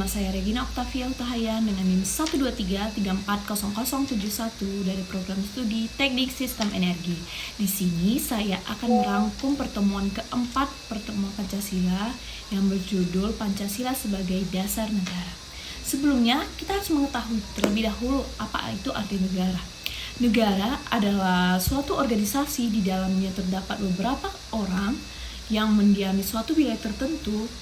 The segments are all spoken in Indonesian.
Bersama saya Regina Oktavia Utahayan dengan NIM 123340071 dari program studi Teknik Sistem Energi. Di sini saya akan merangkum pertemuan keempat pertemuan Pancasila yang berjudul Pancasila sebagai Dasar Negara. Sebelumnya, kita harus mengetahui terlebih dahulu apa itu arti negara. Negara adalah suatu organisasi di dalamnya terdapat beberapa orang yang mendiami suatu wilayah tertentu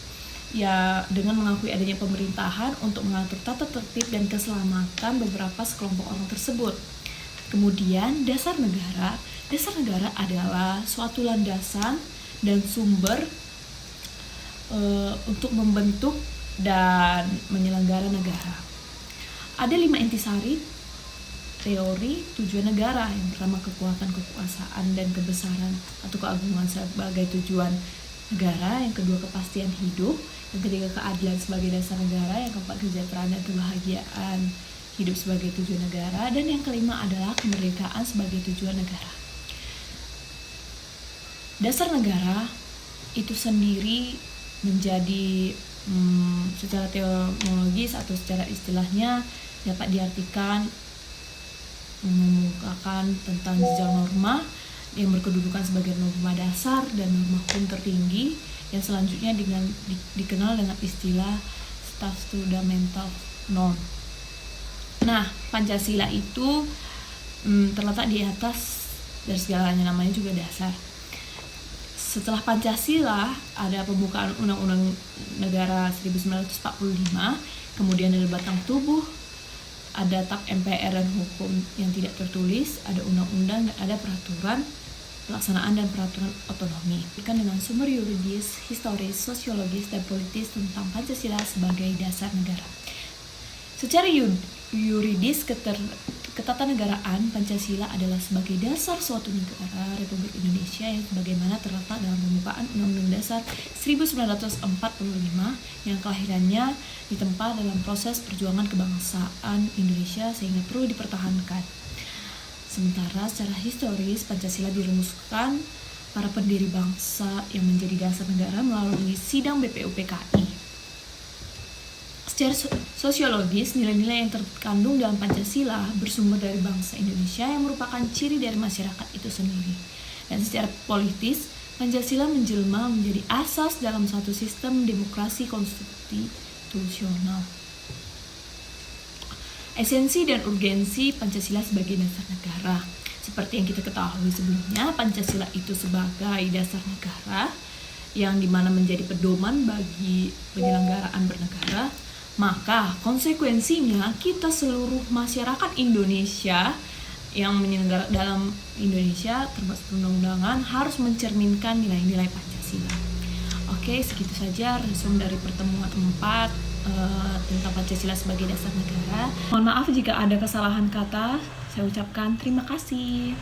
ya dengan mengakui adanya pemerintahan untuk mengatur tata tertib dan keselamatan beberapa sekelompok orang tersebut. Kemudian dasar negara adalah suatu landasan dan sumber untuk membentuk dan menyelenggara negara. Ada 5 intisari teori tujuan negara. Yang pertama, kekuatan, kekuasaan, dan kebesaran atau keagungan sebagai tujuan negara. Yang kedua, kepastian hidup. Yang ketiga, keadilan sebagai dasar negara. Yang keempat, kesejahteraan dan kebahagiaan hidup sebagai tujuan negara. Dan yang kelima adalah kemerdekaan sebagai tujuan negara. Dasar negara itu sendiri menjadi secara teologis atau secara istilahnya dapat diartikan mengemukakan tentang jejak norma yang berkedudukan sebagai norma dasar dan norma hukum tertinggi yang selanjutnya dikenal dengan istilah status fundamental norm. Nah, Pancasila itu terletak di atas dari segalanya, namanya juga dasar. Setelah Pancasila ada pembukaan Undang-Undang Negara 1945, kemudian ada batang tubuh, ada tap MPR dan hukum yang tidak tertulis, ada undang-undang dan ada peraturan pelaksanaan dan peraturan otonomi. Dengan sumber yuridis, historis, sosiologis, dan politis tentang Pancasila sebagai dasar negara. Secara yuridis, ketatanegaraan Pancasila adalah sebagai dasar suatu negara Republik Indonesia yang sebagaimana terletak dalam pembukaan Undang-Undang Dasar 1945 yang kelahirannya ditempa dalam proses perjuangan kebangsaan Indonesia sehingga perlu dipertahankan. Sementara secara historis, Pancasila dirumuskan para pendiri bangsa yang menjadi dasar negara melalui sidang BPUPKI. Secara sosiologis, nilai-nilai yang terkandung dalam Pancasila bersumber dari bangsa Indonesia yang merupakan ciri dari masyarakat itu sendiri. Dan secara politis, Pancasila menjelma menjadi asas dalam satu sistem demokrasi konstitusional. Esensi dan urgensi Pancasila sebagai dasar negara. Seperti yang kita ketahui sebelumnya, Pancasila itu sebagai dasar negara yang dimana menjadi pedoman bagi penyelenggaraan bernegara. Maka konsekuensinya kita seluruh masyarakat Indonesia yang menyelenggara dalam Indonesia termasuk perundang-undangan harus mencerminkan nilai-nilai Pancasila. Oke, segitu saja resume dari pertemuan 4 tentang Pancasila sebagai dasar negara. Mohon maaf jika ada kesalahan kata. Saya ucapkan terima kasih.